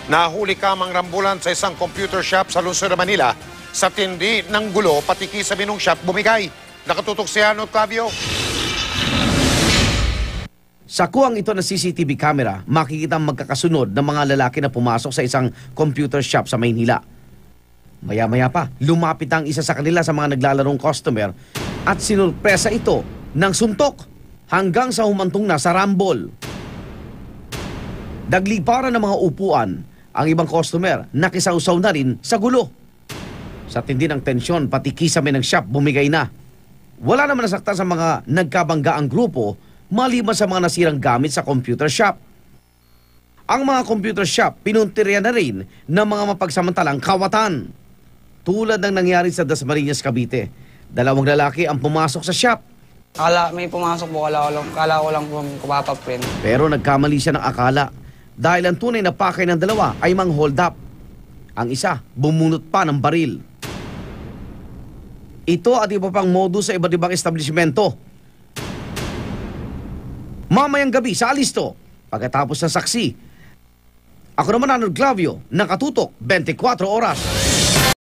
Nahuli kamang rambulan sa isang computer shop sa lungsod ng Manila. Sa tindi ng gulo, pati kisame ng shop bumigay. Nakatutok si Arnold Clavio. Sa kuwang ito ng CCTV camera, makikita ang magkakasunod ng mga lalaki na pumasok sa isang computer shop sa Maynila. Maya-maya pa, lumapit ang isa sa kanila sa mga naglalarong customer at sinurpresa ito ng suntok hanggang sa humantong na sa rambol. Dagliparan ng mga upuan, ang ibang customer nakisawsaw na rin sa gulo. Sa tindi ng tensyon, pati kisame ng shop bumigay na. Wala naman nasaktan sa mga nagkabangga ang grupo maliban sa mga nasirang gamit sa computer shop. Ang mga computer shop pinuntirya na rin ng mga mapagsamantalang kawatan. Tulad ng nangyari sa Dasmariñas, Cavite. 2 lalaki ang pumasok sa shop. May pumasok po, kala ko lang po kapapaprint. Pero nagkamali siya ng akala dahil ang tunay na pakay ng dalawa ay mang hold up. Ang isa, bumunot pa ng baril. Ito at iba pang modus sa iba't ibang establishmento. Mamayang gabi sa Alisto, pagkatapos ng saksi. Ako naman Arnold Clavio, nakatutok 24 oras.